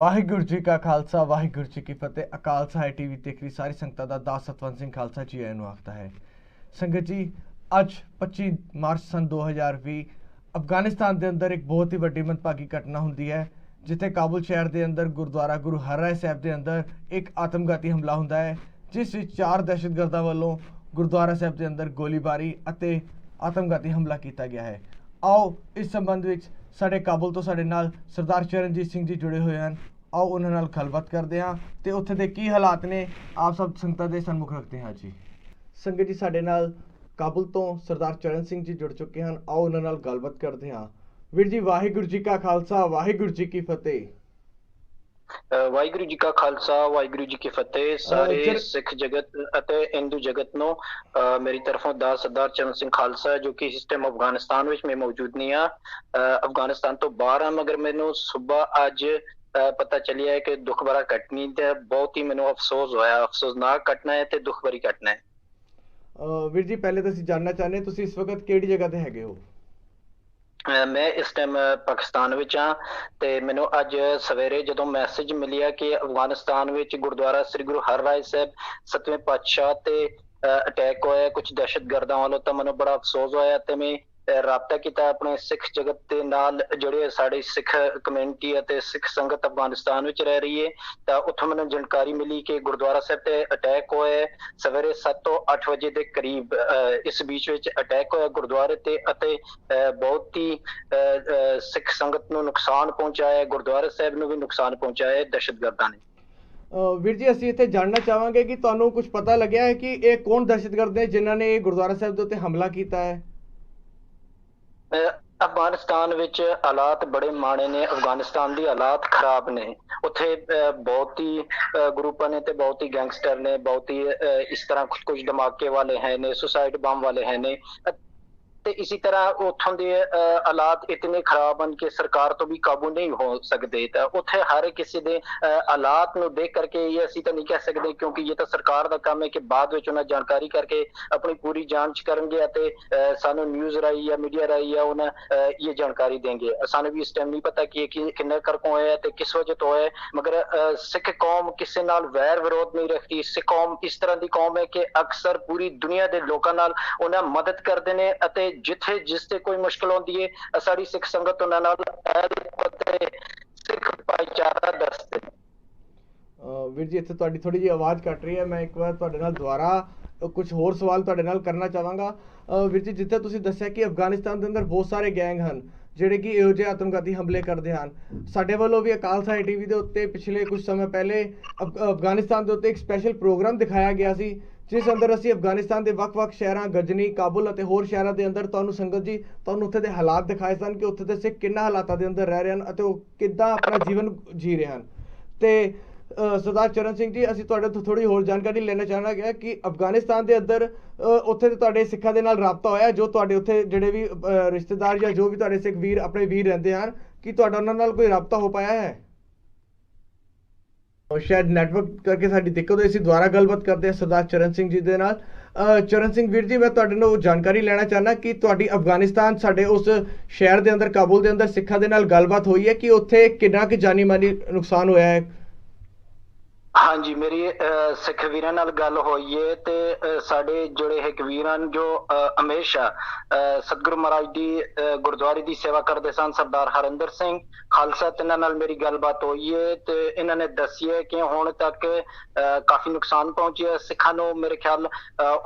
ਵਾਹਿਗੁਰੂ ਜੀ ਕਾ ਖਾਲਸਾ ਵਾਹਿਗੁਰੂ ਜੀ ਕੀ ਫਤਿਹ। ਅਕਾਲ ਸਹਾਇ ਟੀਵੀ ਦੇਖ ਰਹੀ ਸਾਰੀ ਸੰਗਤਾਂ ਦਾ ਦਾਸ ਸਤਵੰਤ ਸਿੰਘ ਖਾਲਸਾ ਜੀ ਆਇਆਂ ਨੂੰ ਆਖਦਾ ਹੈ। ਸੰਗਤ ਜੀ, ਅੱਜ 25 ਮਾਰਚ ਸਨ 2020 ਅਫਗਾਨਿਸਤਾਨ ਦੇ ਅੰਦਰ ਇੱਕ ਬਹੁਤ ਹੀ ਵੱਡੀ ਮੰਦਭਾਗੀ ਘਟਨਾ ਹੁੰਦੀ ਹੈ, ਜਿੱਥੇ ਕਾਬੁਲ ਸ਼ਹਿਰ ਦੇ ਅੰਦਰ ਗੁਰਦੁਆਰਾ ਗੁਰੂ ਹਰਰਾਏ ਸਾਹਿਬ ਦੇ ਅੰਦਰ ਇੱਕ ਆਤਮਘਾਤੀ ਹਮਲਾ ਹੁੰਦਾ ਹੈ, ਜਿਸ ਵਿੱਚ 4 ਦਹਿਸ਼ਤਗਰਦਾਂ ਵੱਲੋਂ ਗੁਰਦੁਆਰਾ ਸਾਹਿਬ ਦੇ ਅੰਦਰ ਗੋਲੀਬਾਰੀ ਅਤੇ ਆਤਮਘਾਤੀ ਹਮਲਾ ਕੀਤਾ ਗਿਆ ਹੈ। आओ इस संबंध ਵਿੱਚ ਸਾਡੇ ਕਾਬੁਲ ਤੋਂ ਸਾਡੇ ਨਾਲ ਸਰਦਾਰ ਚਰਨਜੀਤ ਸਿੰਘ ਜੀ ਜੁੜੇ ਹੋਏ ਹਨ। आओ ਉਹਨਾਂ ਨਾਲ ਗੱਲਬਾਤ ਕਰਦੇ ਹਾਂ ਤੇ ਉੱਥੇ ਦੇ ਕੀ ਹਾਲਾਤ ਨੇ ਆਪ ਸਭ ਸੰਗਤਾਂ ਦੇ ਸਨਮੁਖ ਰੱਖਦੇ ਹਾਂ ਜੀ। ਸੰਗਤ ਜੀ, ਸਾਡੇ ਨਾਲ ਕਾਬੁਲ ਤੋਂ ਸਰਦਾਰ ਚਰਨ ਸਿੰਘ ਜੀ ਜੁੜ ਚੁੱਕੇ ਹਨ। आओ ਉਹਨਾਂ ਨਾਲ ਗੱਲਬਾਤ ਕਰਦੇ ਹਾਂ। ਵੀਰ ਜੀ, ਵਾਹਿਗੁਰੂ ਜੀ ਕਾ ਖਾਲਸਾ ਵਾਹਿਗੁਰੂ ਜੀ ਕੀ ਫਤਿਹ। ਵਾਹਿਗੁਰੂ ਜੀ ਕਾ ਖਾਲਸਾ ਵਾਹਿਗੁਰੂ ਜੀ ਕੀ ਫਤਿਹ। ਸਾਰੇ ਸਿੱਖ ਜਗਤ ਅਤੇ ਹਿੰਦੂ ਜਗਤ ਨੂੰ ਮੇਰੀ ਤਰਫੋਂ ਦਾ ਸਰਦਾਰ ਚਰਨ ਸਿੰਘ ਖਾਲਸਾ, ਜੋ ਕਿ ਇਸ ਟਾਈਮ ਅਫਗਾਨਿਸਤਾਨ ਵਿੱਚ ਮੈਂ ਮੌਜੂਦ ਨਹੀਂ ਹਾਂ, ਅਫਗਾਨਿਸਤਾਨ ਤੋਂ ਬਾਹਰ ਹਾਂ, ਮਗਰ ਮੈਨੂੰ ਸੁਬਾਹ ਅੱਜ ਪਤਾ ਚੱਲਿਆ ਹੈ ਕਿ ਦੁੱਖ ਭਰਾ ਘਟਨਾ ਤੇ ਬਹੁਤ ਹੀ ਮੈਨੂੰ ਅਫਸੋਸ ਹੋਇਆ। ਅਫਸੋਸਨਾਕ ਘਟਨਾ ਹੈ ਤੇ ਦੁੱਖ ਭਰੀ ਘਟਨਾ ਹੈ। ਵੀਰ ਜੀ, ਪਹਿਲੇ ਤਾਂ ਅਸੀਂ ਜਾਣਨਾ ਚਾਹੁੰਦੇ ਹਾਂ ਤੁਸੀਂ ਇਸ ਵਕਤ ਕਿਹੜੀ ਜਗ੍ਹਾ ਤੇ ਹੈਗੇ ਹੋ? ਮੈਂ ਇਸ ਟਾਈਮ ਪਾਕਿਸਤਾਨ ਵਿੱਚ ਹਾਂ ਤੇ ਮੈਨੂੰ ਅੱਜ ਸਵੇਰੇ ਜਦੋਂ ਮੈਸੇਜ ਮਿਲਿਆ ਕਿ ਅਫਗਾਨਿਸਤਾਨ ਵਿੱਚ ਗੁਰਦੁਆਰਾ ਸ੍ਰੀ ਗੁਰੂ ਹਰਰਾਏ ਸਾਹਿਬ 7ਵੇਂ ਪਾਤਸ਼ਾਹ ਤੇ ਅਟੈਕ ਹੋਇਆ ਕੁਝ ਦਹਿਸ਼ਤਗਰਦਾਂ ਵੱਲੋਂ, ਤਾਂ ਮੈਨੂੰ ਬੜਾ ਅਫਸੋਸ ਹੋਇਆ ਤੇ ਮੈਂ ਰਾਬਤਾ ਕੀਤਾ ਆਪਣੇ ਸਿੱਖ ਜਗਤ ਦੇ ਨਾਲ, ਜਿਹੜੇ ਸਾਡੀ ਸਿੱਖ ਕਮਿਊਨਿਟੀ ਅਤੇ ਸਿੱਖ ਸੰਗਤ ਅਫਗਾਨਿਸਤਾਨ ਵਿੱਚ ਰਹਿ ਰਹੀ ਹੈ। ਤਾਂ ਉੱਥੋਂ ਮੈਨੂੰ ਜਾਣਕਾਰੀ ਮਿਲੀ ਕਿ ਗੁਰਦੁਆਰਾ ਸਾਹਿਬ ਤੇ ਅਟੈਕ ਹੋਇਆ ਸਵੇਰੇ 7 ਤੋਂ 8 ਵਜੇ ਦੇ ਕਰੀਬ। ਇਸ ਬੀਚ ਵਿੱਚ ਅਟੈਕ ਹੋਇਆ ਗੁਰਦੁਆਰੇ ਤੇ ਅਤੇ ਬਹੁਤ ਹੀ ਸਿੱਖ ਸੰਗਤ ਨੂੰ ਨੁਕਸਾਨ ਪਹੁੰਚਾਇਆ, ਗੁਰਦੁਆਰਾ ਸਾਹਿਬ ਨੂੰ ਵੀ ਨੁਕਸਾਨ ਪਹੁੰਚਾਇਆ ਦਹਿਸ਼ਤਗਰਦਾਂ ਨੇ। ਵੀਰ ਜੀ, ਅਸੀਂ ਇੱਥੇ ਜਾਣਨਾ ਚਾਹਾਂਗੇ ਕਿ ਤੁਹਾਨੂੰ ਕੁਝ ਪਤਾ ਲੱਗਿਆ ਹੈ ਕਿ ਇਹ ਕੌਣ ਦਹਿਸ਼ਤਗਰਦ ਨੇ ਜਿਨ੍ਹਾਂ ਨੇ ਗੁਰਦੁਆਰਾ ਸਾਹਿਬ ਦੇ ਉੱਤੇ ਹਮਲਾ ਕੀਤਾ ਹੈ? ਅਫਗਾਨਿਸਤਾਨ ਵਿੱਚ ਹਾਲਾਤ ਬੜੇ ਮਾੜੇ ਨੇ, ਅਫਗਾਨਿਸਤਾਨ ਦੀ ਹਾਲਾਤ ਖਰਾਬ ਨੇ। ਉੱਥੇ ਬਹੁਤ ਹੀ ਗਰੁੱਪਾਂ ਨੇ ਤੇ ਬਹੁਤ ਹੀ ਗੈਂਗਸਟਰ ਨੇ, ਬਹੁਤ ਹੀ ਇਸ ਤਰ੍ਹਾਂ ਕੁਝ ਧਮਾਕੇ ਵਾਲੇ ਹੈ ਨੇ, ਸੁਸਾਈਡ ਬੰਬ ਵਾਲੇ ਹੈ ਨੇ ਤੇ ਇਸੇ ਤਰ੍ਹਾਂ ਉੱਥੋਂ ਦੇ ਹਾਲਾਤ ਇਤਨੇ ਖਰਾਬ ਹਨ ਕਿ ਸਰਕਾਰ ਤੋਂ ਵੀ ਕਾਬੂ ਨਹੀਂ ਹੋ ਸਕਦੇ। ਤਾਂ ਉੱਥੇ ਹਰ ਕਿਸੇ ਦੇ ਹਾਲਾਤ ਨੂੰ ਦੇਖ ਕਰਕੇ ਇਹ ਅਸੀਂ ਤਾਂ ਨਹੀਂ ਕਹਿ ਸਕਦੇ, ਕਿਉਂਕਿ ਇਹ ਤਾਂ ਸਰਕਾਰ ਦਾ ਕੰਮ ਹੈ ਕਿ ਬਾਅਦ ਵਿੱਚ ਉਹਨਾਂ ਜਾਣਕਾਰੀ ਕਰਕੇ ਆਪਣੀ ਪੂਰੀ ਜਾਂਚ ਕਰਨਗੇ ਅਤੇ ਸਾਨੂੰ ਨਿਊਜ਼ ਰਾਹੀਂ ਜਾਂ ਮੀਡੀਆ ਰਾਹੀਂ ਜਾਂ ਉਹਨਾਂ ਇਹ ਜਾਣਕਾਰੀ ਦੇंगे। ਸਾਨੂੰ ਵੀ ਇਸ ਟਾਈਮ ਨਹੀਂ ਪਤਾ ਕਿ ਕਿੰਨੇ ਕਰਕੇ ਹੋਇਆ ਤੇ ਕਿਸ ਵਜ੍ਹਾ ਤੋਂ ਹੋਇਆ, ਮਗਰ ਸਿੱਖ ਕੌਮ ਕਿਸੇ ਨਾਲ ਵੈਰ ਵਿਰੋਧ ਨਹੀਂ ਰੱਖਦੀ। ਸਿੱਖ ਕੌਮ ਇਸ ਤਰ੍ਹਾਂ ਦੀ ਕੌਮ ਹੈ ਕਿ ਅਕਸਰ ਪੂਰੀ ਦੁਨੀਆ ਦੇ ਲੋਕਾਂ ਨਾਲ ਉਹਨਾਂ ਮਦਦ ਕਰਦੇ ਨੇ ਅਤੇ ਜਿੱਥੇ ਜਿਸ ਤੇ ਕੋਈ ਮੁਸ਼ਕਲ ਆਉਂਦੀ ਹੈ ਸਾਡੀ ਸਿੱਖ ਸੰਗਤ ਉਹਨਾਂ ਨਾਲ ਸਿੱਖ ਭਾਈਚਾਰਾ ਦੱਸਦੇ। ਵੀਰ ਜੀ, ਇੱਥੇ ਤੁਹਾਡੀ ਥੋੜੀ ਜਿਹੀ ਆਵਾਜ਼ ਕੱਟ ਰਹੀ ਹੈ। ਮੈਂ ਇੱਕ ਵਾਰ ਤੁਹਾਡੇ ਨਾਲ ਦੁਬਾਰਾ ਕੁਝ ਹੋਰ ਸਵਾਲ ਤੁਹਾਡੇ ਨਾਲ ਕਰਨਾ ਚਾਹਾਂਗਾ। ਵੀਰ ਜੀ, ਜਿੱਥੇ ਤੁਸੀਂ ਦੱਸਿਆ ਕਿ ਅਫਗਾਨਿਸਤਾਨ ਦੇ ਅੰਦਰ ਬਹੁਤ ਸਾਰੇ ਗੈਂਗ ਹਨ ਜਿਹੜੇ ਕਿ ਇਹੋ ਜਿਹੇ ਆਤਮਘਾਤੀ ਹਮਲੇ ਕਰਦੇ ਹਨ, ਸਾਡੇ ਵੱਲੋਂ ਵੀ ਅਕਾਲ ਸਹਾਇ ਟੀਵੀ ਦੇ ਉੱਤੇ ਪਿਛਲੇ ਕੁਝ ਸਮੇਂ ਪਹਿਲੇ ਅਫਗਾਨਿਸਤਾਨ ਦੇ ਉੱਤੇ ਇੱਕ ਸਪੈਸ਼ਲ ਪ੍ਰੋਗਰਾਮ ਦਿਖਾਇਆ ਗਿਆ ਸੀ, ਜਿਸ ਅੰਦਰ ਅਸੀਂ ਅਫਗਾਨਿਸਤਾਨ ਦੇ ਵੱਖ-ਵੱਖ ਸ਼ਹਿਰਾਂ ਗਜਨੀ, ਕਾਬੁਲ ਅਤੇ ਹੋਰ ਸ਼ਹਿਰਾਂ ਦੇ ਅੰਦਰ ਤੁਹਾਨੂੰ ਸੰਗਤ ਜੀ ਤੁਹਾਨੂੰ ਉੱਥੇ ਦੇ ਹਾਲਾਤ ਦਿਖਾਏ ਸਨ ਕਿ ਉੱਥੇ ਦੇ ਸਿੱਖ ਕਿੰਨਾ ਹਾਲਾਤਾਂ ਦੇ ਅੰਦਰ ਰਹਿ ਰਹੇ ਹਨ ਅਤੇ ਉਹ ਕਿੱਦਾਂ ਆਪਣਾ ਜੀਵਨ ਜੀ ਰਹੇ ਹਨ। ਤੇ ਸਰਦਾਰ ਚਰਨ ਸਿੰਘ ਜੀ, ਅਸੀਂ ਤੁਹਾਡੇ ਤੋਂ ਥੋੜੀ ਹੋਰ ਜਾਣਕਾਰੀ ਲੈਣਾ ਚਾਹਣਾ ਗਿਆ ਕਿ ਅਫਗਾਨਿਸਤਾਨ ਦੇ ਅੰਦਰ ਉੱਥੇ ਦੇ ਤੁਹਾਡੇ ਸਿੱਖਾਂ ਦੇ ਨਾਲ ਰਾਬਤਾ ਹੋਇਆ, ਜੋ ਤੁਹਾਡੇ ਉੱਥੇ ਜਿਹੜੇ ਵੀ ਰਿਸ਼ਤੇਦਾਰ ਜਾਂ ਜੋ ਵੀ ਤੁਹਾਡੇ ਸਿੱਖ ਵੀਰ ਆਪਣੇ ਵੀਰ ਰਹਿੰਦੇ ਹਨ, ਕਿ ਤੁਹਾਡਾ ਉਹਨਾਂ ਨਾਲ ਕੋਈ ਰਾਬਤਾ ਹੋ ਪਾਇਆ ਹੈ? ਸ਼ਾਇਦ ਨੈਟਵਰਕ ਕਰਕੇ ਸਾਡੀ ਦਿੱਕਤ ਹੋਈ। ਅਸੀਂ ਦੁਬਾਰਾ ਗੱਲਬਾਤ ਕਰਦੇ ਹਾਂ ਸਰਦਾਰ ਚਰਨ ਸਿੰਘ ਜੀ ਦੇ ਨਾਲ। ਚਰਨ ਸਿੰਘ ਵੀਰ ਜੀ, ਮੈਂ ਤੁਹਾਡੇ ਨਾਲ ਜਾਣਕਾਰੀ ਲੈਣਾ ਚਾਹੁੰਦਾ ਕਿ ਤੁਹਾਡੀ ਅਫਗਾਨਿਸਤਾਨ ਸਾਡੇ ਉਸ ਸ਼ਹਿਰ ਦੇ ਅੰਦਰ ਕਾਬੁਲ ਦੇ ਅੰਦਰ ਸਿੱਖਾਂ ਦੇ ਨਾਲ ਗੱਲਬਾਤ ਹੋਈ ਹੈ ਕਿ ਉੱਥੇ ਕਿੰਨਾ ਕੁ ਜਾਨੀ ਮਾਲੀ ਨੁਕਸਾਨ ਹੋਇਆ ਹੈ? ਹਾਂਜੀ, ਮੇਰੀ ਸਿੱਖ ਵੀਰਾਂ ਨਾਲ ਗੱਲ ਹੋਈ ਹੈ ਤੇ ਸਾਡੇ ਜਿਹੜੇ ਇੱਕ ਵੀਰ ਹਨ ਜੋ ਹਮੇਸ਼ਾ ਸਤਿਗੁਰੂ ਮਹਾਰਾਜ ਦੀ ਗੁਰਦੁਆਰੇ ਦੀ ਸੇਵਾ ਕਰਦੇ ਸਨ, ਸਰਦਾਰ ਹਰਿੰਦਰ ਸਿੰਘ ਖਾਲਸਾ, ਤੇ ਇਹਨਾਂ ਨਾਲ ਮੇਰੀ ਗੱਲਬਾਤ ਹੋਈ ਹੈ ਤੇ ਇਹਨਾਂ ਨੇ ਦੱਸੀ ਹੈ ਕਿ ਹੁਣ ਤੱਕ ਕਾਫੀ ਨੁਕਸਾਨ ਪਹੁੰਚਿਆ ਸਿੱਖਾਂ ਨੂੰ। ਮੇਰੇ ਖਿਆਲ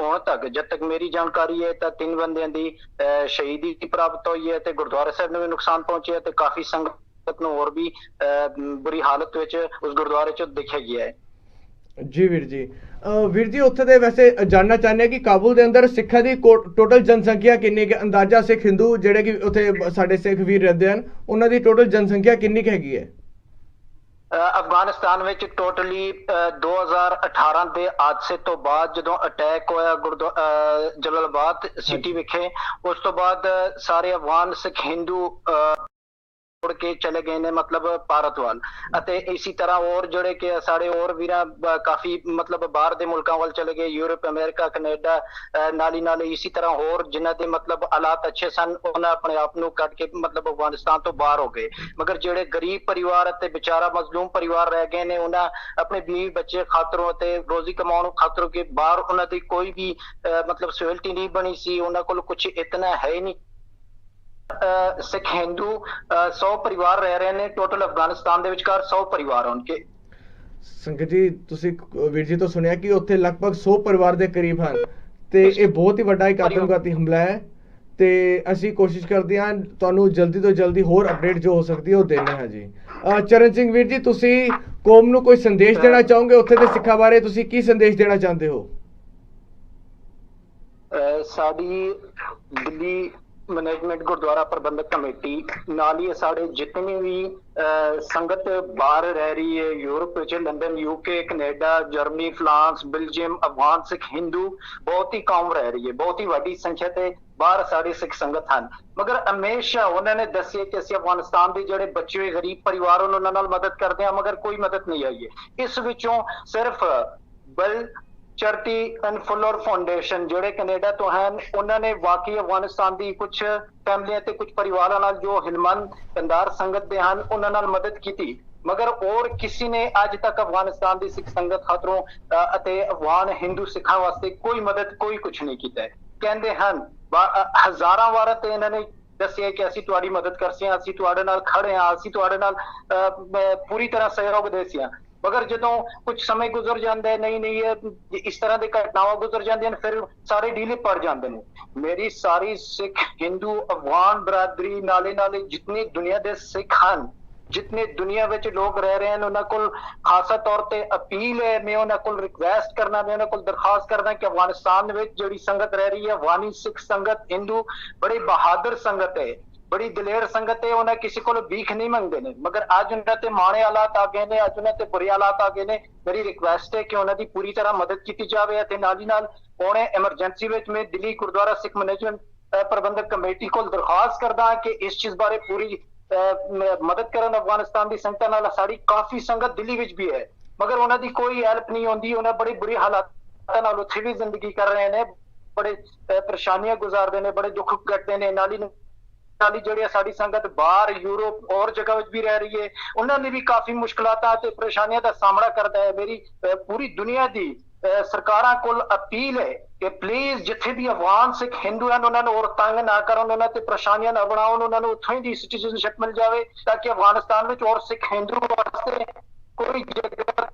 ਹੁਣ ਤੱਕ ਜਦ ਤੱਕ ਮੇਰੀ ਜਾਣਕਾਰੀ ਹੈ ਤਾਂ 3 ਬੰਦਿਆਂ ਦੀ ਸ਼ਹੀਦੀ ਪ੍ਰਾਪਤ ਹੋਈ ਹੈ ਤੇ ਗੁਰਦੁਆਰਾ ਸਾਹਿਬ ਨੂੰ ਵੀ ਨੁਕਸਾਨ ਪਹੁੰਚਿਆ ਤੇ ਕਾਫੀ ਸੰਗਤ ਨੂੰ ਹੋਰ ਵੀ ਬੁਰੀ ਹਾਲਤ ਵਿੱਚ ਉਸ ਗੁਰਦੁਆਰੇ ਚ ਦੇਖਿਆ ਗਿਆ ਹੈ। ਜੀ ਵੀਰ ਜੀ, ਵੀਰ ਜੀ, ਉੱਥੇ ਦੇ ਵੈਸੇ ਜਾਣਨਾ ਚਾਹੁੰਦੇ ਕਿ ਕਾਬੁਲ ਦੇ ਅੰਦਰ ਸਿੱਖਾਂ ਦੀ ਟੋਟਲ ਜਨਸੰਖਿਆ ਕਿੰਨੀ ਕੁ ਅੰਦਾਜ਼ਾ, ਸਿੱਖ ਹਿੰਦੂ ਜਿਹੜੇ ਕਿ ਉੱਥੇ ਸਾਡੇ ਸਿੱਖ ਵੀਰ ਰਹਿੰਦੇ ਹਨ ਉਹਨਾਂ ਦੀ ਟੋਟਲ ਜਨਸੰਖਿਆ ਕਿੰਨੀ ਕੁ ਹੈਗੀ ਹੈ? ਅਫਗਾਨਿਸਤਾਨ ਵਿੱਚ ਟੋਟਲੀ 2018 ਦੇ ਹਾਦਸੇ ਤੋਂ ਬਾਅਦ ਜਦੋਂ ਅਟੈਕ ਹੋਇਆ ਜਲਾਲਾਬਾਦ ਸਿਟੀ ਵਿਖੇ, ਉਸ ਤੋਂ ਬਾਅਦ ਸਾਰੇ ਅਫਗਾਨ ਸਿੱਖ ਹਿੰਦੂ ਮੁੜ ਕੇ ਚਲੇ ਗਏ ਨੇ ਮਤਲਬ ਭਾਰਤ ਵੱਲ ਅਤੇ ਇਸੇ ਤਰ੍ਹਾਂ ਹੋਰ ਜਿਹੜੇ ਕਿ ਸਾਡੇ ਹੋਰ ਵੀਰਾਂ ਕਾਫੀ ਮਤਲਬ ਬਾਹਰ ਦੇ ਮੁਲਕਾਂ ਵੱਲ ਚਲੇ ਗਏ, ਯੂਰਪ, ਅਮਰੀਕਾ, ਕੈਨੇਡਾ, ਨਾਲ ਇਸੇ ਤਰ੍ਹਾਂ ਹੋਰ ਜਿਨ੍ਹਾਂ ਦੇ ਮਤਲਬ ਹਾਲਾਤ ਅੱਛੇ ਸਨ ਉਹਨਾਂ ਆਪਣੇ ਆਪ ਨੂੰ ਕੱਢ ਕੇ ਮਤਲਬ ਅਫਗਾਨਿਸਤਾਨ ਤੋਂ ਬਾਹਰ ਹੋ ਗਏ। ਮਗਰ ਜਿਹੜੇ ਗਰੀਬ ਪਰਿਵਾਰ ਅਤੇ ਵਿਚਾਰਾ ਮਜ਼ਲੂਮ ਪਰਿਵਾਰ ਰਹਿ ਗਏ ਨੇ ਉਹਨਾਂ ਆਪਣੇ ਬੀਵੀ ਬੱਚੇ ਖਾਤਰੋਂ ਅਤੇ ਰੋਜ਼ੀ ਕਮਾਉਣ ਖਾਤਰੋਂ ਕਿ ਬਾਹਰ ਉਹਨਾਂ ਦੀ ਕੋਈ ਵੀ ਮਤਲਬ ਸਿਵਿਲਿਟੀ ਨਹੀਂ ਬਣੀ ਸੀ, ਉਹਨਾਂ ਕੋਲ ਕੁਝ ਇਤਨਾ ਹੈ ਹੀ ਨਹੀਂ। ਸਿੱਖ ਹਿੰਦੂ 100 ਪਰਿਵਾਰ ਰਹਿ ਰਹੇ ਨੇ ਟੋਟਲ ਅਫਗਾਨਿਸਤਾਨ ਦੇ ਵਿਚਕਾਰ 100 ਪਰਿਵਾਰ ਹੋਣਗੇ। ਸੰਗਤ ਜੀ ਤੁਸੀਂ ਵੀਰ ਜੀ ਤੋਂ ਸੁਣਿਆ ਕਿ ਉੱਥੇ ਲਗਭਗ 100 ਪਰਿਵਾਰ ਦੇ ਕਰੀਬ ਹਨ ਤੇ ਇਹ ਬਹੁਤ ਹੀ ਵੱਡਾ ਇੱਕ ਆਤਮਘਾਤੀ ਹਮਲਾ ਹੈ ਤੇ ਅਸੀਂ ਕੋਸ਼ਿਸ਼ ਕਰਦੇ ਹਾਂ ਤੁਹਾਨੂੰ ਜਲਦੀ ਤੋਂ ਜਲਦੀ ਹੋਰ ਅਪਡੇਟ ਜੋ ਹੋ ਸਕਦੀ ਹੈ ਉਹ ਦੇਣਾ ਹੈ ਜੀ। ਚਰਨ ਸਿੰਘ ਵੀਰ ਜੀ ਤੁਸੀਂ ਕੌਮ ਨੂੰ ਕੋਈ ਸੰਦੇਸ਼ ਦੇਣਾ ਚਾਹੋਗੇ ਉੱਥੇ ਦੇ ਸਿੱਖਾਂ ਬਾਰੇ, ਤੁਸੀਂ ਕੀ ਸੰਦੇਸ਼ ਦੇਣਾ ਚਾਹੁੰਦੇ ਹੋ? ਸਾਡੀ ਦਿੱਲੀ ਮੈਨੇਜਮੈਂਟ ਗੁਰਦੁਆਰਾ ਪ੍ਰਬੰਧਕ ਕਮੇਟੀ ਨਾਲ ਹੀ ਸਾਡੇ ਜਿਤਨੇ ਵੀ ਸੰਗਤ ਬਾਹਰ ਰਹਿ ਰਹੀ ਹੈ, ਯੂਰਪ ਵਿੱਚ, London, UK, Canada, Germany, France, Belgium, Afghan Sikh Hindu ਬਹੁਤ ਹੀ ਕੌਮ ਰਹਿ ਰਹੀ ਹੈ, ਬਹੁਤ ਹੀ ਵੱਡੀ ਸੰਖਿਆ ਤੇ ਬਾਹਰ ਸਾਡੇ ਸਿੱਖ ਸੰਗਤ ਹਨ। ਮਗਰ ਹਮੇਸ਼ਾ ਉਹਨਾਂ ਨੇ ਦੱਸਿਆ ਕਿ ਅਸੀਂ ਅਫਗਾਨਿਸਤਾਨ ਦੇ ਜਿਹੜੇ ਬਚੇ ਹੋਏ ਗਰੀਬ ਪਰਿਵਾਰ ਉਹਨਾਂ ਨਾਲ ਮਦਦ ਕਰਦੇ ਹਾਂ, ਮਗਰ ਕੋਈ ਮਦਦ ਨਹੀਂ ਆਈ ਹੈ। ਇਸ ਵਿੱਚੋਂ ਸਿਰਫ ਚੈਰਿਟੀ ਐਂਡ ਫੁੱਲਰ ਫਾਊਂਡੇਸ਼ਨ ਜਿਹੜੇ ਕੈਨੇਡਾ ਤੋਂ ਹਨ ਉਹਨਾਂ ਨੇ ਵਾਕਈ ਅਫਗਾਨਿਸਤਾਨ ਦੀ ਕੁਝ ਫੈਮਲੀਆਂ ਤੇ ਕੁਝ ਪਰਿਵਾਰਾਂ ਨਾਲ ਜੋ ਹਿਲਮੰਦ ਕੰਦਾਰ ਸੰਗਤ ਦੇ ਹਨ ਉਹਨਾਂ ਨਾਲ ਮਦਦ ਕੀਤੀ, ਮਗਰ ਹੋਰ ਕਿਸੇ ਨੇ ਅੱਜ ਤੱਕ ਅਫਗਾਨਿਸਤਾਨ ਦੀ ਸਿੱਖ ਸੰਗਤ ਖਾਤਰੋਂ ਅਤੇ ਅਫਗਾਨ ਹਿੰਦੂ ਸਿੱਖਾਂ ਵਾਸਤੇ ਕੋਈ ਮਦਦ ਕੋਈ ਕੁਝ ਨਹੀਂ ਕੀਤਾ। ਕਹਿੰਦੇ ਹਨ ਹਜ਼ਾਰਾਂ ਵਾਰ ਤੇ ਇਹਨਾਂ ਨੇ ਦੱਸਿਆ ਕਿ ਅਸੀਂ ਤੁਹਾਡੀ ਮਦਦ ਕਰਦੇ ਹਾਂ, ਅਸੀਂ ਤੁਹਾਡੇ ਨਾਲ ਖੜੇ ਹਾਂ, ਅਸੀਂ ਤੁਹਾਡੇ ਨਾਲ ਪੂਰੀ ਤਰ੍ਹਾਂ ਸਹਿਯੋਗ ਦੇ ਸੀ। ਮਗਰ ਜਦੋਂ ਕੁਝ ਸਮੇਂ ਗੁਜ਼ਰ ਜਾਂਦਾ ਹੈ, ਨਹੀਂ ਇਸ ਤਰ੍ਹਾਂ ਦੇ ਘਟਨਾਵਾਂ ਗੁਜ਼ਰ ਜਾਂਦੀਆਂ ਨੇ, ਫਿਰ ਸਾਰੇ ਢੀਲੇ ਪੜ ਜਾਂਦੇ ਨੇ। ਮੇਰੀ ਸਾਰੀ ਸਿੱਖ ਹਿੰਦੂ ਅਫਗਾਨ ਬਰਾਦਰੀ ਨਾਲੇ ਜਿਤਨੀ ਦੁਨੀਆ ਦੇ ਸਿੱਖ ਹਨ, ਜਿਤਨੇ ਦੁਨੀਆ ਵਿੱਚ ਲੋਕ ਰਹਿ ਰਹੇ ਹਨ, ਉਹਨਾਂ ਕੋਲ ਖਾਸਾ ਤੌਰ ਤੇ ਅਪੀਲ ਹੈ, ਮੈਂ ਉਹਨਾਂ ਕੋਲ ਰਿਕਵੈਸਟ ਕਰਨਾ, ਮੈਂ ਉਹਨਾਂ ਕੋਲ ਦਰਖਾਸਤ ਕਰਦਾ ਕਿ ਅਫਗਾਨਿਸਤਾਨ ਵਿੱਚ ਜਿਹੜੀ ਸੰਗਤ ਰਹਿ ਰਹੀ ਹੈ, ਅਫਗਾਨੀ ਸਿੱਖ ਸੰਗਤ ਹਿੰਦੂ ਬੜੀ ਬਹਾਦਰ ਸੰਗਤ ਹੈ, ਬੜੀ ਦਲੇਰ ਸੰਗਤ ਹੈ, ਉਹਨਾਂ ਕਿਸੇ ਕੋਲ ਭੀਖ ਨਹੀਂ ਮੰਗਦੇ ਨੇ। ਮਗਰ ਅੱਜ ਉਹਨਾਂ ਤੇ ਮਾੜੇ ਹਾਲਾਤ ਆ ਗਏ ਨੇ, ਅੱਜ ਉਹਨਾਂ ਤੇ ਬੁਰੇ ਹਾਲਾਤ ਆ ਗਏ ਨੇ। ਮੇਰੀ ਰਿਕਵੈਸਟ ਹੈ ਕਿ ਉਹਨਾਂ ਦੀ ਪੂਰੀ ਤਰ੍ਹਾਂ ਮਦਦ ਕੀਤੀ ਜਾਵੇ ਅਤੇ ਨਾਲ ਹੀ ਨਾਲ ਉਹਨੇ ਐਮਰਜੈਂਸੀ ਵਿੱਚ ਮੈਂ ਦਿੱਲੀ ਗੁਰਦੁਆਰਾ ਸਿੱਖ ਮੈਨੇਜਮੈਂਟ ਪ੍ਰਬੰਧਕ ਕਮੇਟੀ ਕੋਲ ਦਰਖਾਸਤ ਕਰਦਾ ਕਿ ਇਸ ਚੀਜ਼ ਬਾਰੇ ਪੂਰੀ ਮਦਦ ਕਰਨ। ਅਫਗਾਨਿਸਤਾਨ ਦੀ ਸੰਗਤਾਂ ਨਾਲ ਸਾਡੀ ਕਾਫੀ ਸੰਗਤ ਦਿੱਲੀ ਵਿੱਚ ਵੀ ਹੈ, ਮਗਰ ਉਹਨਾਂ ਦੀ ਕੋਈ ਹੈਲਪ ਨਹੀਂ ਹੁੰਦੀ। ਉਹਨਾਂ ਬੜੇ ਬੁਰੇ ਹਾਲਾਤਾਂ ਨਾਲ ਉੱਥੇ ਵੀ ਜ਼ਿੰਦਗੀ ਕਰ ਰਹੇ ਨੇ, ਬੜੇ ਪਰੇਸ਼ਾਨੀਆਂ ਗੁਜ਼ਾਰਦੇ ਨੇ, ਬੜੇ ਦੁੱਖ ਕੱਟਦੇ ਨੇ। ਨਾਲ ਜਿਹੜੀ ਸਾਡੀ ਸੰਗਤ ਬਾਹਰ ਯੂਰਪ ਔਰ ਜਗ੍ਹਾ ਵਿੱਚ ਵੀ ਰਹਿ ਰਹੀ ਹੈ, ਉਹਨਾਂ ਨੇ ਵੀ ਕਾਫੀ ਮੁਸ਼ਕਲਾਤਾਂ ਤੇ ਪਰੇਸ਼ਾਨੀਆਂ ਦਾ ਸਾਹਮਣਾ ਕਰਦਾ ਹੈ। ਮੇਰੀ ਪੂਰੀ ਦੁਨੀਆ ਦੀ ਸਰਕਾਰਾਂ ਕੋਲ ਅਪੀਲ ਹੈ ਕਿ ਪਲੀਜ਼ ਜਿੱਥੇ ਵੀ ਅਫਗਾਨ ਸਿੱਖ ਹਿੰਦੂ ਹਨ ਉਹਨਾਂ ਨੂੰ ਹੋਰ ਤੰਗ ਨਾ ਕਰਨ, ਉਹਨਾਂ ਤੇ ਪਰੇਸ਼ਾਨੀਆਂ ਨਾ ਬਣਾਉਣ, ਉਹਨਾਂ ਨੂੰ ਉੱਥੋਂ ਹੀ ਦੀ ਸਿਟੀਜ਼ਨਸ਼ਿਪ ਮਿਲ ਜਾਵੇ ਤਾਂ ਕਿ ਅਫਗਾਨਿਸਤਾਨ ਵਿੱਚ ਹੋਰ ਸਿੱਖ ਹਿੰਦੂ ਵਾਸਤੇ ਕੋਈ ਜਗ੍ਹਾ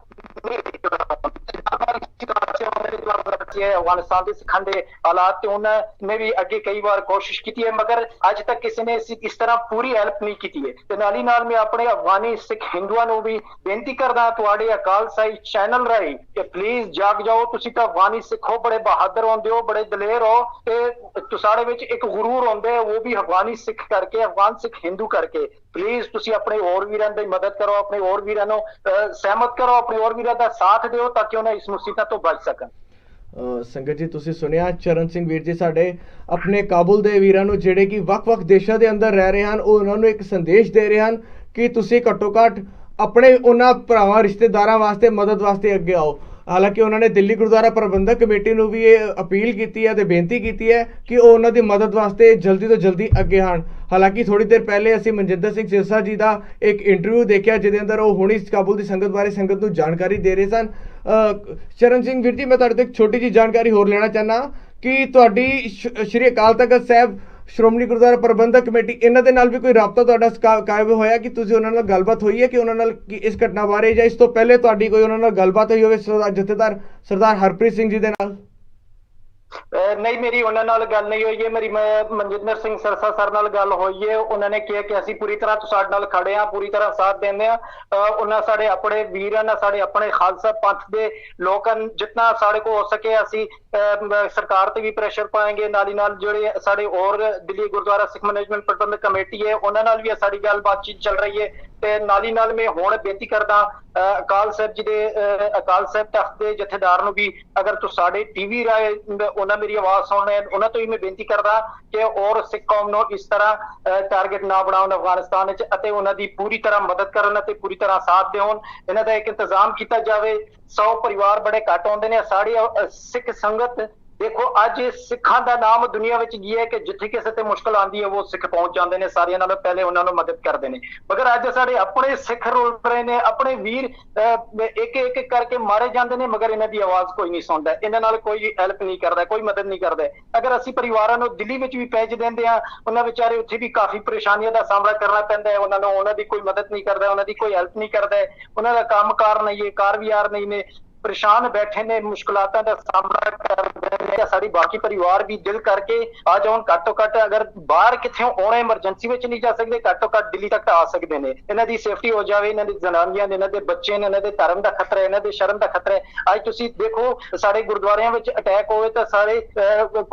ਅਫਗਾਨਿਸਤਾਨ ਦੇ ਸਿੱਖਾਂ ਦੇ ਹਾਲਾਤ ਤੇ ਉਹਨਾਂ ਨੇ ਵੀ ਅੱਗੇ ਕਈ ਵਾਰ ਕੋਸ਼ਿਸ਼ ਕੀਤੀ ਹੈ, ਮਗਰ ਅੱਜ ਤੱਕ ਕਿਸੇ ਨੇ ਇਸ ਤਰ੍ਹਾਂ ਪੂਰੀ ਹੈਲਪ ਨਹੀਂ ਕੀਤੀ ਹੈ। ਤੇ ਨਾਲ ਹੀ ਨਾਲ ਮੈਂ ਆਪਣੇ ਅਫਗਾਨੀ ਸਿੱਖ ਹਿੰਦੂਆਂ ਨੂੰ ਵੀ ਬੇਨਤੀ ਕਰਦਾ ਤੁਹਾਡੇ ਅਕਾਲ ਸਾਈ ਚੈਨਲ ਰਾਹੀਂ ਕਿ ਪਲੀਜ਼ ਜਾਗ ਜਾਓ। ਤੁਸੀਂ ਤਾਂ ਅਫਗਾਨੀ ਸਿੱਖ ਹੋ, ਬੜੇ ਬਹਾਦਰ ਹੁੰਦੇ ਹੋ, ਬੜੇ ਦਲੇਰ ਹੋ ਤੇ ਤੁਹਾਡੇ ਵਿੱਚ ਇੱਕ ਗੁਰੂਰ ਹੁੰਦਾ ਹੈ, ਉਹ ਵੀ ਅਫਗਾਨੀ ਸਿੱਖ ਕਰਕੇ, ਅਫਗਾਨ ਸਿੱਖ ਹਿੰਦੂ ਕਰਕੇ। ਪਲੀਜ਼ ਤੁਸੀਂ ਆਪਣੇ ਹੋਰ ਵੀਰਾਂ ਦੀ ਮਦਦ ਕਰੋ, ਆਪਣੇ ਹੋਰ ਵੀਰਾਂ ਨੂੰ ਸਹਿਮਤ ਕਰੋ, ਆਪਣੇ ਹੋਰ ਵੀਰਾਂ ਦਾ ਸਾਥ ਦਿਓ ਤਾਂ ਕਿ ਉਹਨਾਂ ਇਸ ਮੁਸੀਬਤ ਤੋਂ ਬਚ ਸਕਣ। ਸੰਗਤ ਜੀ ਤੁਸੀਂ ਸੁਣਿਆ ਚਰਨ ਸਿੰਘ ਵੀਰ ਜੀ ਸਾਡੇ ਆਪਣੇ ਕਾਬੁਲ ਦੇ ਵੀਰਾਂ ਨੂੰ ਜਿਹੜੇ ਕਿ ਵੱਖ-ਵੱਖ ਦੇਸ਼ਾਂ ਦੇ ਅੰਦਰ ਰਹਿ ਰਹੇ ਹਨ, ਉਹ ਉਹਨਾਂ ਨੂੰ ਇੱਕ ਸੰਦੇਸ਼ ਦੇ ਰਹੇ ਹਨ ਕਿ ਤੁਸੀਂ ਘੱਟੋ ਘੱਟ ਆਪਣੇ ਉਹਨਾਂ ਭਰਾਵਾਂ ਰਿਸ਼ਤੇਦਾਰਾਂ ਵਾਸਤੇ ਮਦਦ ਵਾਸਤੇ ਅੱਗੇ ਆਓ। ਹਾਲਾਂਕਿ ਉਹਨਾਂ ਨੇ ਦਿੱਲੀ ਗੁਰਦੁਆਰਾ ਪ੍ਰਬੰਧਕ ਕਮੇਟੀ ਨੂੰ ਵੀ ਇਹ ਅਪੀਲ ਕੀਤੀ ਹੈ ਤੇ ਬੇਨਤੀ ਕੀਤੀ ਹੈ ਕਿ ਉਹ ਉਹਨਾਂ ਦੀ ਮਦਦ ਵਾਸਤੇ ਜਲਦੀ ਤੋਂ ਜਲਦੀ ਅੱਗੇ ਆਉਣ। ਹਾਲਾਂਕਿ ਥੋੜੀ ਦੇਰ ਪਹਿਲੇ ਅਸੀਂ ਮਨਜਿੰਦਰ ਸਿੰਘ ਸਿਰਸਾ ਜੀ ਦਾ ਇੱਕ ਇੰਟਰਵਿਊ ਦੇਖਿਆ ਜਿਹਦੇ ਅੰਦਰ ਉਹ ਹੁਣੀ ਕਾਬੁਲ ਦੀ ਸੰਗਤ ਬਾਰੇ ਸੰਗਤ ਨੂੰ ਜਾਣਕਾਰੀ ਦੇ ਰਹੇ ਸਨ। ਚਰਨ ਸਿੰਘ ਵੀਰ ਜੀ ਮੈਂ ਤੁਹਾਡੇ ਤੋਂ ਇੱਕ ਛੋਟੀ ਜਿਹੀ ਜਾਣਕਾਰੀ ਹੋਰ ਲੈਣਾ ਚਾਹੁੰਦਾ ਕਿ ਤੁਹਾਡੀ ਸ਼੍ਰੀ ਅਕਾਲ ਤਖਤ ਸਾਹਿਬ ਸ਼੍ਰੋਮਣੀ ਗੁਰਦੁਆਰਾ ਪ੍ਰਬੰਧਕ ਕਮੇਟੀ ਇਹਨਾਂ ਦੇ ਨਾਲ ਵੀ ਕੋਈ ਰਾਬਤਾ ਤੁਹਾਡਾ ਕਾਇਮ ਹੋਇਆ ਕਿ ਤੁਸੀਂ ਉਹਨਾਂ ਨਾਲ ਗੱਲਬਾਤ ਹੋਈ ਹੈ ਕਿ ਉਹਨਾਂ ਨਾਲ ਇਸ ਘਟਨਾ ਬਾਰੇ ਜਾਂ ਇਸ ਤੋਂ ਪਹਿਲੇ ਤੁਹਾਡੀ ਕੋਈ ਉਹਨਾਂ ਨਾਲ ਗੱਲਬਾਤ ਹੋਈ ਹੋਵੇ ਜਥੇਦਾਰ ਸਰਦਾਰ ਹਰਪ੍ਰੀਤ ਸਿੰਘ ਜੀ ਦੇ ਨਾਲ? ਨਹੀਂ, ਮੇਰੀ ਉਹਨਾਂ ਨਾਲ ਗੱਲ ਨਹੀਂ ਹੋਈ ਹੈ। ਮੇਰੀ ਮਨਜਿੰਦਰ ਸਿੰਘ ਸਰਸਾ ਸਰ ਨਾਲ ਗੱਲ ਹੋਈ ਹੈ। ਉਹਨਾਂ ਨੇ ਕਿਹਾ ਕਿ ਅਸੀਂ ਪੂਰੀ ਤਰ੍ਹਾਂ ਤੁਹਾਡੇ ਨਾਲ ਖੜੇ ਹਾਂ, ਪੂਰੀ ਤਰ੍ਹਾਂ ਸਾਥ ਦਿੰਦੇ ਹਾਂ। ਉਹਨਾਂ ਸਾਡੇ ਆਪਣੇ ਵੀਰ ਹਨ, ਸਾਡੇ ਆਪਣੇ ਖਾਲਸਾ ਪੰਥ ਦੇ ਲੋਕ ਹਨ। ਜਿੰਨਾ ਸਾਡੇ ਕੋਲ ਹੋ ਸਕੇ ਅਸੀਂ ਸਰਕਾਰ ਤੇ ਵੀ ਪ੍ਰੈਸ਼ਰ ਪਾਏਂਗੇ। ਨਾਲ ਹੀ ਨਾਲ ਜਿਹੜੇ ਸਾਡੇ ਹੋਰ ਦਿੱਲੀ ਗੁਰਦੁਆਰਾ ਸਿੱਖ ਮੈਨੇਜਮੈਂਟ ਪ੍ਰਬੰਧਕ ਕਮੇਟੀ ਹੈ ਉਹਨਾਂ ਨਾਲ ਵੀ ਸਾਡੀ ਗੱਲਬਾਤ ਚੱਲ ਰਹੀ ਹੈ। ਤੇ ਨਾਲੀ ਨਾਲ ਮੈਂ ਹੁਣ ਬੇਨਤੀ ਕਰਦਾ ਅਕਾਲ ਸਾਹਿਬ ਜੀ ਦੇ ਅਕਾਲ ਸਾਹਿਬ ਤਖਤ ਦੇ ਜਥੇਦਾਰ ਨੂੰ ਵੀ, ਅਗਰ ਤੂੰ ਸਾਡੇ ਟੀਵੀ ਰਾਏ ਉਹਨਾਂ ਮੇਰੀ ਆਵਾਜ਼ ਸੁਣ ਰਹੇ, ਉਹਨਾਂ ਤੋਂ ਹੀ ਮੈਂ ਬੇਨਤੀ ਕਰਦਾ ਕਿ ਔਰ ਸਿੱਖ ਕੌਮ ਨੂੰ ਇਸ ਤਰ੍ਹਾਂ ਟਾਰਗੇਟ ਨਾ ਬਣਾਉਣ ਅਫਗਾਨਿਸਤਾਨ ਵਿੱਚ, ਅਤੇ ਉਹਨਾਂ ਦੀ ਪੂਰੀ ਤਰ੍ਹਾਂ ਮਦਦ ਕਰਨ ਅਤੇ ਪੂਰੀ ਤਰ੍ਹਾਂ ਸਾਥ ਦੇਣ। ਇਹਨਾਂ ਦਾ ਇੱਕ ਇੰਤਜ਼ਾਮ ਕੀਤਾ ਜਾਵੇ। 100 ਪਰਿਵਾਰ ਬੜੇ ਘੱਟ ਆਉਂਦੇ ਨੇ। ਸਾਡੀ ਸਿੱਖ ਸੰਗਤ देखो अज सिखा का नाम दुनिया में की है कि जिथे किसी ते मुश्किल आती है वो सिख पहुंच जाते हैं, सारिया नालों पहले उन्होंने मदद करते हैं। मगर अज साडे अपने सिख रुल रहे ने, अपने वीर एक एक करके मारे जाते हैं, मगर इन्हां दी आवाज़ कोई नहीं सुनता, इन्हां नाल कोई हेल्प नहीं करता, कोई मदद नहीं करता। अगर असीं परिवारां नूं दिल्ली विच भी भेज देंदे हां, उन्हां बेचारे उत्थे भी काफ़ी परेशानियों का सामना करना पैंदा है, उन्हां दी कोई मदद नहीं करता, उन्हां दी कोई हेल्प नहीं करता, उन्हां दा काम कार नहीं है, कार विहार नहीं ने, परेशान बैठे ने, मुश्किलातां दा सामना कर रहे हैं। साडी बाकी परिवार भी दिल करके आ जाउण, घट तो घट अगर बाहर किथे आउणा इमरजेंसी विच नहीं जा सकदे, घट तो घट दिल्ली तक आ सकदे ने। इन्हां दी सेफ्टी हो जावे, इन्हां दी जनानियां ने, इन्हां दे बच्चे ने, इन्हां दे धर्म दा खतरा है, इन्हां दे शर्म दा खतरा है। अज तुसीं देखो साडे गुरुद्वारियां विच अटैक होए तां सारे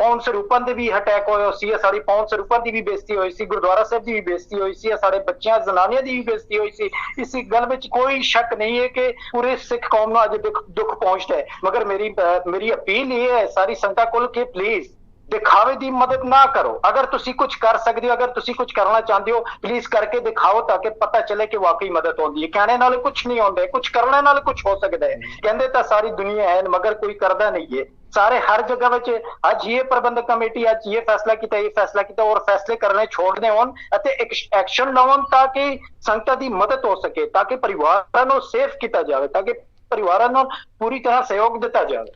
पौन सरੂਪਾਂ दे भी अटैक होए सी, साडी पौन सरੂਪਾਂ दी भी बेइज्जती होई सी, गुरुद्वारा साहिब दी भी बेइज्जती होई सी, साडे बच्चियां जनानियां दी भी बेइज्जती होई सी। इस गल विच कोई शक नहीं है कि पूरे सिख कौम नूं अज दुख पहुंचता है। मगर मेरी अपील ये है सारी संगतां कोल कि प्लीज दिखावे दी मदद ना करो। अगर तुसी कुछ कर सकते हो, अगर तुसी कुछ करना चाहते हो, प्लीज करके दिखाओ ताकि पता चले कि वाकई मदद होती है। कहने नाल कुछ नहीं होता, कुछ करने नाल कुछ हो सकता है। कहते तो सारी दुनिया है मगर कोई करता नहीं है। सारे हर जगह में अज ये प्रबंधक कमेटी अज ये फैसला किया, ये फैसला किया, और फैसले करने छोड़ने होन अते एक्शन लवन ताकि संगतां दी मदद हो सके, ताकि परिवारां नूं सेफ किया जाए, ताकि परिवारां नूं पूरी तरह सहयोग दिता जाए।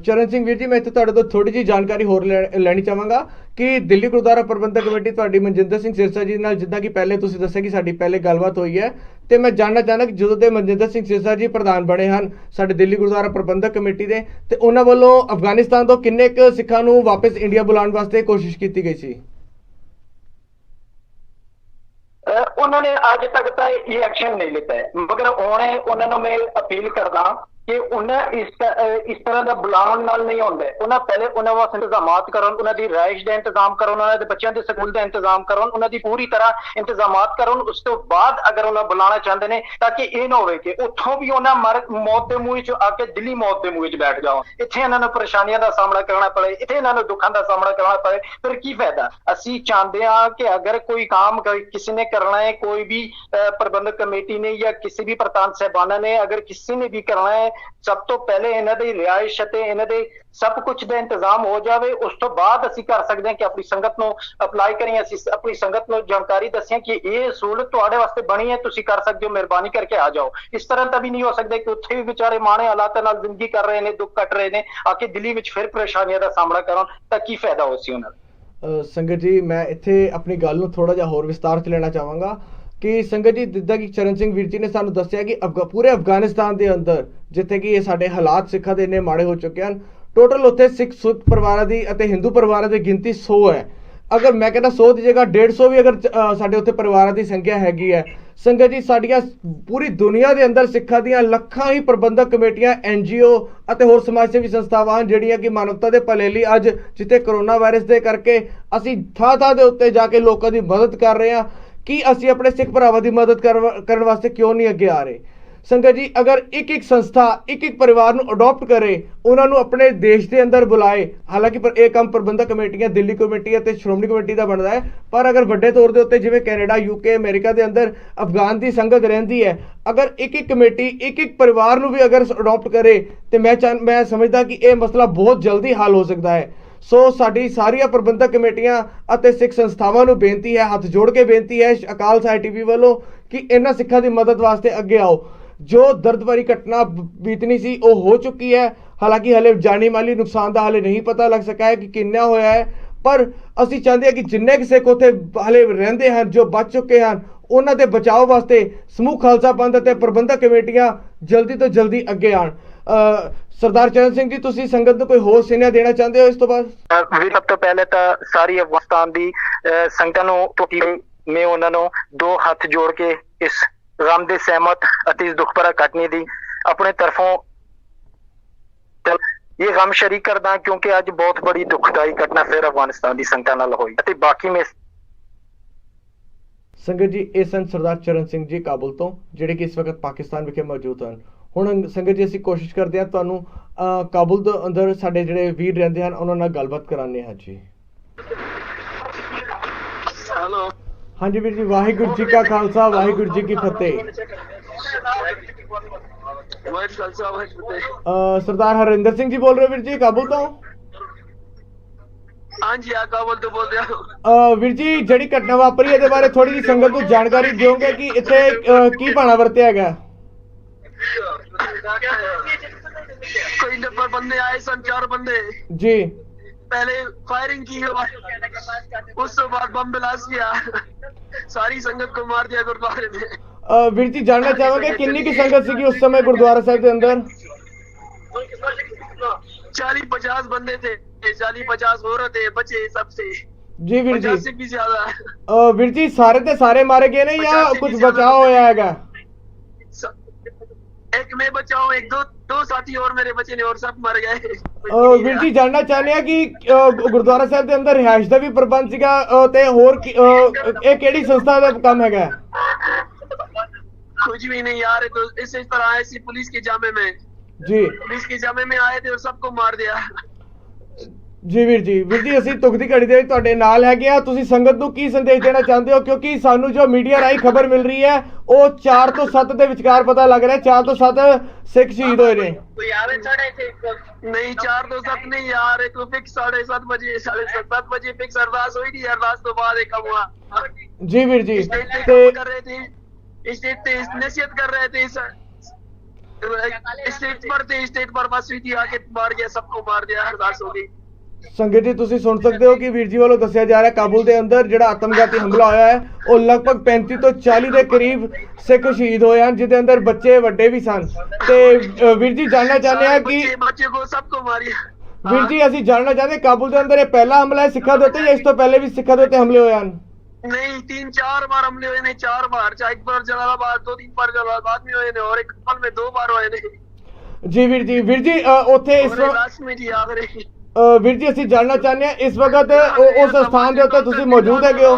चरण सिंह वीर जी, मैं इत्थे तुहाडे तो थोड़ी जी जानकारी होर लैनी चाहांगा कि दिल्ली गुरुद्वारा प्रबंधक कमेटी तुहाडी मनजिंदर सिंह सिरसा जी नाल जिद्दां कि पहले तुसीं दस्सिया कि साडी पहले गलबात होई है, ते मैं जानना चाहना कि जदों दे मनजिंदर सिंह सिरसा जी प्रधान बने हन साडे दिल्ली गुरुद्वारा प्रबंधक कमेटी दे, ते उन्हां वल्लों अफगानिस्तान तो किन्ने क सिखां नूं वापस इंडिया बुलाउण वास्ते कोशिश कीती गई सी? उन्होंने आज तक तो ये एक्शन नहीं लेता है, मगर उन्होंने मैं अपील करदा कि उन्हें इस तरह का बुलाउण नाल नहीं होंदा। उन्हें पहले उन्हें वास्ते इंतजामात करन, उन्हां दी रिहाइश दा इंतजाम करन, उन्हां दे बच्चों के स्कूल का इंतजाम करन, उन्हां दी पूरी तरह इंतजामात करन। उस तो बाद अगर उन्हें बुलाना चाहते हैं ताकि ये ना होवे कि उत्थों भी उन्हें मौत के मुँह च आके दिल्ली मौत के मुँह च बैठ जाओ, इत्थे इन्हां नूं परेशानियां का सामना करना पड़े, इत्थे इन्हां नूं दुखां का सामना करना पड़े, फिर की फायदा। असीं चाहते हैं कि अगर कोई काम किसी ने करना है, कोई भी प्रबंधक कमेटी ने या किसी भी प्रधान साहबाना ने अगर किसी ने भी करना है, सब तो पहले इन्हां दी रिहाइश ते इन्हां दे सब कुछ का इंतजाम हो जाए। उस तो बाद असीं कर सकते हैं कि अपनी संगत नूं अपलाई करिए, असीं अपनी संगत नूं जानकारी दसिए कि ये सहूलत तुहाडे वास्ते बनी है, तुसीं कर सकते हो, मेहरबानी करके आ जाओ। इस तरह तो भी नहीं हो सकता कि उत्थे भी बेचारे माड़े हालातां नाल जिंदगी कर रहे हैं, दुख कट रहे हैं, आके दिल्ली विच फिर परेशानियां का सामना करन तां की फायदा हो सी उन्हां दा। संगत जी, मैं इत्थे अपनी गल नूं थोड़ा जिहा होर विस्तार च लेना चाहांगा कि संगत जी जिद्दां कि चरण सिंह वीर जी ने सानू दस्सिया कि पूरे अफगानिस्तान के अंदर जिथे कि ये साडे हालात सिखां दे इन्ने माड़े हो चुके हैं, टोटल उत्थे सिख परिवारां दी अते हिंदू परिवारां दी गिनती 100 है। अगर मैं कहना 100 की जगह 150 भी अगर साडे उत्थे परिवारां दी संख्या हैगी है। संगत जी, साडियां पूरी दुनिया के अंदर सिखां दियां लखां ही प्रबंधक कमेटियां, NGO अते होर समाज सेवी संस्थावां जिहड़ियां कि मानवता दे भले लई अज जिथे कोरोना वायरस दे करके असीं थां-थां दे उत्ते जाके लोकां दी मदद कर रहे हैं कि असीं अपने सिख भरावां दी मदद करन वास्ते क्यों नहीं अगे आ रहे। संगत जी, अगर एक एक संस्था एक एक परिवार नूं अडॉप्ट करे, उन्होंने अपने देश के अंदर बुलाए, हालांकि पर यह काम प्रबंधक कमेटियां दिल्ली कमेटी और श्रोमणी कमेटी का बनता है, पर अगर वड्डे तौर के उत्ते जिवें कैनेडा, UK, अमेरिका के अंदर अफगान की संगत रहिंदी है, अगर एक एक कमेटी एक एक परिवार नूं भी अगर अडॉप्ट करे तो मैं समझदा कि यह मसला बहुत जल्दी हल हो सकता है। सो साडी सारिया प्रबंधक कमेटियां अते सिख संस्थावां नूं बेनती है, हाथ जोड़ के बेनती है अकाल साहिब TV वालों कि इन्हां सिखां दी मदद वास्ते अगे आओ। जो दर्द भरी घटना बीतनी सी वो हो चुकी है, हालांकि हले जानी माली नुकसान का हले नहीं पता लग सका है कि किन्ना होया है, पर असीं चाहते हैं कि जिन्ने कि सिख उत्थे हले रहिंदे हैं जो बच चुके हैं उन्हां दे बचाव वास्ते समूह खालसा पंथ अते प्रबंधक कमेटियां जल्दी तो जल्दी अगे आण। सरदार चरण सिंह जी, तुसीं संगत नूं कोई होर सुनेहा देना चाहते हो इस तो बाद? सब तो पहले तो सारी अफगानिस्तान दी संगतां नूं मैं उन्हां नूं दो हाथ जोड़ के इस गम दे सहमत अति इस दुख भरा घटने दी अपने तरफों ये गम शरीक करदा, क्योंकि अज बहुत बड़ी दुखदाई घटना फिर अफगानिस्तान की संगतां नाल होई। बाकी में ਸੰਗਤ ਜੀ ਇਹ ਸਨ ਸਰਦਾਰ ਚਰਨ ਸਿੰਘ ਜੀ ਕਾਬੁਲ ਤੋਂ, ਜਿਹੜੇ ਕਿ ਇਸ ਵਕਤ ਪਾਕਿਸਤਾਨ ਵਿਖੇ ਮੌਜੂਦ ਹਨ। ਹੁਣ ਸੰਗਤ ਜੀ ਅਸੀਂ ਕੋਸ਼ਿਸ਼ ਕਰਦੇ ਹਾਂ ਤੁਹਾਨੂੰ ਕਾਬੁਲ ਦੇ ਅੰਦਰ ਸਾਡੇ ਜਿਹੜੇ ਵੀਰ ਰਹਿੰਦੇ ਹਨ ਉਹਨਾਂ ਨਾਲ ਗੱਲਬਾਤ ਕਰਾਉਂਦੇ ਹਾਂ ਜੀ। ਹੈਲੋ, ਹਾਂਜੀ ਵੀਰ ਜੀ, ਵਾਹਿਗੁਰੂ ਜੀ ਕਾ ਖਾਲਸਾ ਵਾਹਿਗੁਰੂ ਜੀ ਕੀ ਫਤਿਹ। ਸਰਦਾਰ ਹਰਿੰਦਰ ਸਿੰਘ ਜੀ ਬੋਲ ਰਹੇ ਹੋ ਵੀਰ ਜੀ ਕਾਬੁਲ ਤੋਂ? ਹਾਂਜੀ ਆ ਕਾਬੁਲ ਤੋਂ ਬੋਲ ਰਿਹਾ। ਵੀਰ ਜੀ ਜਿਹੜੀ ਘਟਨਾ ਵਾਪਰੀ ਇਹਦੇ ਬਾਰੇ ਥੋੜੀ ਜਿਹੀ ਸੰਗਤ ਨੂੰ ਜਾਣਕਾਰੀ ਦਿਓਗੇ ਕਿ ਇੱਥੇ ਕੀ ਭਾਣਾ ਵਰਤਿਆ ਹੈਗਾ? कोई नंबर बंदे आए सन, 4 बंदे जी। पहले फायरिंग की, उस तो बाद बम ब्लास्ट किया, सारी संगत को मार दिया गुरुद्वारे में। ਵੀਰ ਜੀ ਜਾਣਨਾ ਚਾਹਾਂਗੇ ਕਿੰਨੀ ਕੀ ਸੰਗਤ ਸੀਗੀ ਉਸ ਸਮੇਂ ਗੁਰਦੁਆਰਾ ਸਾਹਿਬ ਦੇ ਅੰਦਰ? 40-50 बंदे थे, 40-50 औरतें बच्चे सबसे जी ਵੀਰ 50 जी। से भी ज्यादा। ਵੀਰ ਜੀ ਸਾਰੇ ਤੇ ਸਾਰੇ ਮਾਰੇ ਗਏ ਨੇ ਜਾਂ ਕੁਝ ਬਚਾਅ ਹੋਇਆ ਹੈਗਾ? एक मैं बचा हूँ, एक दो साथी और मेरे बचे ने, और सब मर गए। ਵੀਰ ਜੀ ਜਾਣਨਾ ਚਾਹੁੰਦੇ ਆ ਕਿ ਗੁਰਦੁਆਰਾ ਸਾਹਿਬ ਦੇ ਅੰਦਰ ਰਿਹਾਇਸ਼ ਦਾ ਵੀ ਪ੍ਰਬੰਧ ਸੀਗਾ ਤੇ ਹੋਰ ਇਹ ਕਿਹੜੀ ਸੰਸਥਾ ਦਾ ਕੰਮ ਹੈਗਾ? कुछ भी नहीं यार, तो इस तरह ऐसी पुलिस के जामे में जी, पुलिस के जामे में आए थे और सबको मार दिया। ਜੀ ਵੀਰ ਜੀ ਅਸੀਂ ਦੁੱਖ ਦੀ ਘੜੀ ਦੇ ਵਿੱਚ ਤੁਹਾਡੇ ਨਾਲ ਹੈਗੇ ਆ। ਤੁਸੀਂ ਸੰਗਤ ਨੂੰ ਕੀ ਸੰਦੇਸ਼ ਦੇਣਾ ਚਾਹੁੰਦੇ ਹੋ, ਕਿਉਂਕਿ ਸਾਨੂੰ ਜੋ ਮੀਡੀਆ ਰਾਹੀਂ ਖਬਰ ਮਿਲ ਰਹੀ ਹੈ ਉਹ 4 ਤੋਂ 7 ਦੇ ਵਿਚਕਾਰ ਪਤਾ ਲੱਗ ਰਿਹਾ 4 ਤੋਂ 7 ਸਿੱਖ ਸ਼ਹੀਦ ਹੋਏ ਨੇ। नहीं 4 तो 7 नहीं यार, तो फिक्स 7:30 बजे 7:30 बजे फिक्स अरदास हुई थी, अरदास तो बाद एक हुआ। जी वीर जी ते कर रहे थे, स्टेट नसीहत कर रहे थे, स्टेट पर बस हुई थी, आके मार गया, सबको मार दिया, अरदास हो गई। ਸੰਗਤ ਜੀ ਤੁਸੀਂ ਸੁਣ ਸਕਦੇ ਹੋ ਕਿ ਵੀਰ ਜੀ ਵੱਲੋਂ ਦੱਸਿਆ ਜਾ ਰਿਹਾ ਕਾਬੁਲ ਦੇ ਅੰਦਰ ਜਿਹੜਾ ਆਤਮਘਾਤੀ ਹਮਲਾ ਹੋਇਆ ਹੈ ਉਹ ਲਗਭਗ 35 ਤੋਂ 40 ਦੇ ਕਰੀਬ ਸਿੱਖ ਸ਼ਹੀਦ ਹੋਏ ਹਨ, ਜਿਹਦੇ ਅੰਦਰ ਬੱਚੇ ਵੱਡੇ ਵੀ ਸਨ। ਤੇ ਵੀਰ ਜੀ ਜਾਣਨਾ ਚਾਹੁੰਦੇ ਆ ਕਿ ਬੱਚੇ ਕੋ ਸਭ ਕੋ ਮਾਰਿਆ। ਵੀਰ ਜੀ ਅਸੀਂ ਜਾਣਨਾ ਚਾਹੁੰਦੇ ਕਾਬੁਲ ਦੇ ਅੰਦਰ ਇਹ ਪਹਿਲਾ ਹਮਲਾ ਹੈ ਸਿੱਖਾਂ ਦੇ ਉੱਤੇ ਜਾਂ ਇਸ ਤੋਂ ਪਹਿਲੇ ਵੀ ਸਿੱਖਾਂ ਦੇ ਉੱਤੇ ਹਮਲੇ ਹੋਏ ਹਨ? नहीं 3-4 बार हमले हुए ने, 4 बार, चाहे एक बार जलालाबाद, 2-3 बार जलालाबाद में हुए ने, और एक साल में 2 बार हुए ने। ਜੀ ਵੀਰ ਜੀ ਉੱਥੇ ਇਸ लास्ट में जी आखिरी। ਵੀਰ ਜੀ ਅਸੀਂ ਜਾਣਨਾ ਚਾਹੁੰਦੇ ਹਾਂ ਇਸ ਵਕਤ ਉਸ ਸਥਾਨ ਦੇ ਉੱਤੇ ਤੁਸੀਂ ਮੌਜੂਦ ਹੈਗੇ ਹੋ?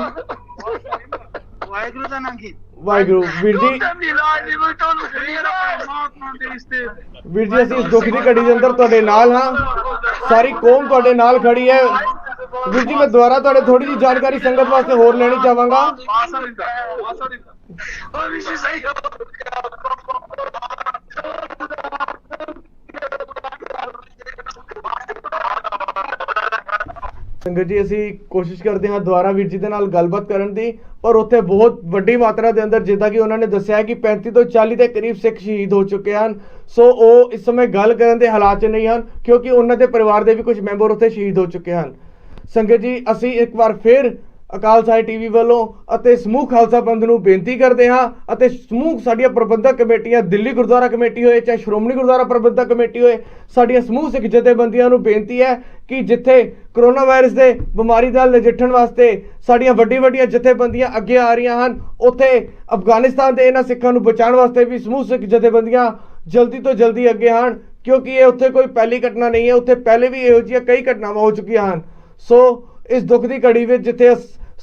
ਵਾਹਿਗੁਰੂ ਦਾ ਨਾਮ ਕੀ? ਵਾਹਿਗੁਰੂ ਵੀਰ ਜੀ ਅਸੀਂ ਇਸ ਦੁੱਖ ਦੀ ਘੜੀ ਦੇ ਅੰਦਰ ਤੁਹਾਡੇ ਨਾਲ ਹਾਂ, ਸਾਰੀ ਕੌਮ ਤੁਹਾਡੇ ਨਾਲ ਖੜੀ ਹੈ। ਵੀਰ ਜੀ ਮੈਂ ਦੁਬਾਰਾ ਤੁਹਾਡੇ ਥੋੜੀ ਜਿਹੀ ਜਾਣਕਾਰੀ ਸੰਗਤ ਵਾਸਤੇ ਹੋਰ ਲੈਣੀ ਚਾਹਾਂਗਾ। ਸੰਗਤ ਜੀ ਅਸੀਂ ਕੋਸ਼ਿਸ਼ ਕਰਦੇ ਹਾਂ ਦੁਬਾਰਾ ਵੀਰ ਜੀ ਦੇ ਨਾਲ ਗੱਲਬਾਤ ਕਰਨ ਦੀ, ਪਰ ਉੱਥੇ ਬਹੁਤ ਵੱਡੀ ਮਾਤਰਾ ਦੇ ਅੰਦਰ ਜਿੱਦਾਂ ਕਿ ਉਹਨਾਂ ਨੇ ਦੱਸਿਆ ਕਿ 35 ਤੋਂ 40 ਦੇ ਕਰੀਬ ਸਿੱਖ ਸ਼ਹੀਦ ਹੋ ਚੁੱਕੇ ਹਨ। ਸੋ ਉਹ ਇਸ ਸਮੇਂ ਗੱਲ ਕਰਨ ਦੇ ਹਾਲਾਤ 'ਚ ਨਹੀਂ ਹਨ ਕਿਉਂਕਿ ਉਹਨਾਂ ਦੇ ਪਰਿਵਾਰ ਦੇ ਵੀ ਕੁਝ ਮੈਂਬਰ ਉੱਥੇ ਸ਼ਹੀਦ ਹੋ ਚੁੱਕੇ ਹਨ। ਸੰਗਤ ਜੀ ਅਸੀਂ ਇੱਕ ਵਾਰ ਫਿਰ ਅਕਾਲ ਸਾਹਿਬ ਟੀਵੀ ਵੱਲੋਂ ਅਤੇ ਸਮੂਹ ਖਾਲਸਾ ਪੰਥ ਨੂੰ ਬੇਨਤੀ ਕਰਦੇ ਹਾਂ ਅਤੇ ਸਮੂਹ ਸਾਡੀਆਂ ਪ੍ਰਬੰਧਕ ਕਮੇਟੀਆਂ, ਦਿੱਲੀ ਗੁਰਦੁਆਰਾ ਕਮੇਟੀ ਹੋਏ ਚਾਹੇ ਸ਼੍ਰੋਮਣੀ ਗੁਰਦੁਆਰਾ ਪ੍ਰਬੰਧਕ ਕਮੇਟੀ ਹੋਏ, ਸਾਡੀਆਂ ਸਮੂਹ ਸਿੱਖ ਜਥੇਬੰਦੀਆਂ ਨੂੰ ਬੇਨਤੀ ਹੈ ਕਿ ਜਿੱਥੇ ਕਰੋਨਾ ਵਾਇਰਸ ਦੇ ਬਿਮਾਰੀ ਨਾਲ ਨਜਿੱਠਣ ਵਾਸਤੇ ਸਾਡੀਆਂ ਵੱਡੀਆਂ ਜਥੇਬੰਦੀਆਂ ਅੱਗੇ ਆ ਰਹੀਆਂ ਹਨ, ਉੱਥੇ ਅਫਗਾਨਿਸਤਾਨ ਦੇ ਇਹਨਾਂ ਸਿੱਖਾਂ ਨੂੰ ਬਚਾਉਣ ਵਾਸਤੇ ਵੀ ਸਮੂਹ ਸਿੱਖ ਜਥੇਬੰਦੀਆਂ ਜਲਦੀ ਤੋਂ ਜਲਦੀ ਅੱਗੇ ਆਉਣ, ਕਿਉਂਕਿ ਇਹ ਉੱਥੇ ਕੋਈ ਪਹਿਲੀ ਘਟਨਾ ਨਹੀਂ ਹੈ, ਉੱਥੇ ਪਹਿਲੇ ਵੀ ਇਹੋ ਜਿਹੀਆਂ ਕਈ ਘਟਨਾਵਾਂ ਹੋ ਚੁੱਕੀਆਂ ਹਨ। ਸੋ ਇਸ ਦੁੱਖ ਦੀ ਘੜੀ ਵਿੱਚ ਜਿੱਥੇ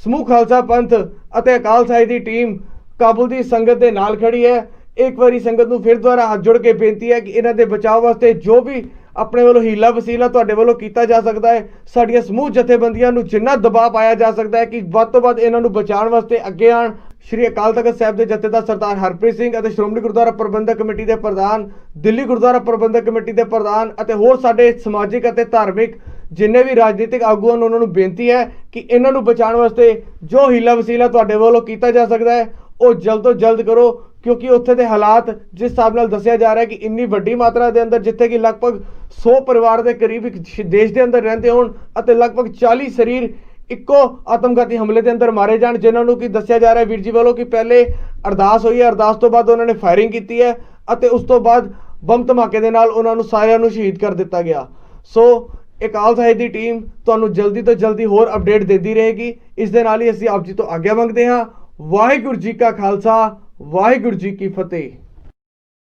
ਸਮੂਹ ਖਾਲਸਾ ਪੰਥ ਅਤੇ ਅਕਾਲ ਸਾਹਿਬ ਦੀ ਟੀਮ ਕਾਬੁਲ ਦੀ ਸੰਗਤ ਦੇ ਨਾਲ ਖੜੀ ਹੈ, ਇੱਕ ਵਾਰੀ ਸੰਗਤ ਨੂੰ ਫਿਰ ਦੁਬਾਰਾ ਹੱਥ ਜੋੜ ਕੇ ਬੇਨਤੀ ਹੈ ਕਿ ਇਹਨਾਂ ਦੇ ਬਚਾਅ ਵਾਸਤੇ ਜੋ ਵੀ ਆਪਣੇ ਵੱਲੋਂ ਹੀਲਾ ਵਸੀਲਾ ਤੁਹਾਡੇ ਵੱਲੋਂ ਕੀਤਾ ਜਾ ਸਕਦਾ ਹੈ, ਸਾਡੀਆਂ ਸਮੂਹ ਜਥੇਬੰਦੀਆਂ ਨੂੰ ਜਿੰਨਾ ਦਬਾਅ ਪਾਇਆ ਜਾ ਸਕਦਾ ਹੈ ਕਿ ਵੱਧ ਤੋਂ ਵੱਧ ਇਹਨਾਂ ਨੂੰ ਬਚਾਉਣ ਵਾਸਤੇ ਅੱਗੇ ਆਉਣ। ਸ਼੍ਰੀ ਅਕਾਲ ਤਖਤ ਸਾਹਿਬ ਦੇ ਜਥੇਦਾਰ ਸਰਦਾਰ ਹਰਪ੍ਰੀਤ ਸਿੰਘ ਅਤੇ ਸ਼੍ਰੋਮਣੀ ਗੁਰਦੁਆਰਾ ਪ੍ਰਬੰਧਕ ਕਮੇਟੀ ਦੇ ਪ੍ਰਧਾਨ, ਦਿੱਲੀ ਗੁਰਦੁਆਰਾ ਪ੍ਰਬੰਧਕ ਕਮੇਟੀ ਦੇ ਪ੍ਰਧਾਨ ਅਤੇ ਹੋਰ ਸਾਡੇ ਸਮਾਜਿਕ ਅਤੇ ਧਾਰਮਿਕ ਜਿੰਨੇ ਵੀ ਰਾਜਨੀਤਿਕ ਆਗੂ ਹਨ ਉਹਨਾਂ ਨੂੰ ਬੇਨਤੀ ਹੈ ਕਿ ਇਹਨਾਂ ਨੂੰ ਬਚਾਉਣ ਵਾਸਤੇ ਜੋ ਹੀਲਾ ਵਸੀਲਾ ਤੁਹਾਡੇ ਵੱਲੋਂ ਕੀਤਾ ਜਾ ਸਕਦਾ ਹੈ ਉਹ ਜਲਦ ਤੋਂ ਜਲਦ ਕਰੋ, ਕਿਉਂਕਿ ਉੱਥੇ ਦੇ ਹਾਲਾਤ ਜਿਸ ਹਿਸਾਬ ਨਾਲ ਦੱਸਿਆ ਜਾ ਰਿਹਾ ਹੈ ਕਿ ਇੰਨੀ ਵੱਡੀ ਮਾਤਰਾ ਦੇ ਅੰਦਰ ਜਿੱਥੇ ਕਿ ਲਗਭਗ 100 ਪਰਿਵਾਰ ਦੇ ਕਰੀਬ ਇੱਕ ਦੇਸ਼ ਦੇ ਅੰਦਰ ਰਹਿੰਦੇ ਹੋਣ ਅਤੇ ਲਗਭਗ 40 ਸਰੀਰ ਇੱਕੋ ਆਤਮਘਾਤੀ ਹਮਲੇ ਦੇ ਅੰਦਰ ਮਾਰੇ ਜਾਣ, ਜਿਨ੍ਹਾਂ ਨੂੰ ਕੀ ਦੱਸਿਆ ਜਾ ਰਿਹਾ ਵੀਰ ਜੀ ਵੱਲੋਂ ਕਿ ਪਹਿਲੇ ਅਰਦਾਸ ਹੋਈ ਹੈ, ਅਰਦਾਸ ਤੋਂ ਬਾਅਦ ਉਹਨਾਂ ਨੇ ਫਾਇਰਿੰਗ ਕੀਤੀ ਹੈ ਅਤੇ ਉਸ ਤੋਂ ਬਾਅਦ ਬੰਬ ਧਮਾਕੇ ਦੇ ਨਾਲ ਉਹਨਾਂ ਨੂੰ ਸਾਰਿਆਂ ਨੂੰ ਸ਼ਹੀਦ ਕਰ ਦਿੱਤਾ ਗਿਆ। ਸੋ ਅਕਾਲ ਸਾਹਿਬ ਦੀ ਟੀਮ ਤੁਹਾਨੂੰ ਜਲਦੀ ਤੋਂ ਜਲਦੀ ਹੋਰ ਅਪਡੇਟ ਦਿੰਦੀ ਰਹੇਗੀ। ਇਸ ਦੇ ਨਾਲ ਹੀ ਅਸੀਂ ਆਪ ਜੀ ਤੋਂ ਆਗਿਆ ਮੰਗਦੇ ਹਾਂ। ਵਾਹਿਗੁਰੂ ਜੀ ਕਾ ਖਾਲਸਾ, ਵਾਹਿਗੁਰੂ ਜੀ ਕੀ ਫਤਿਹ।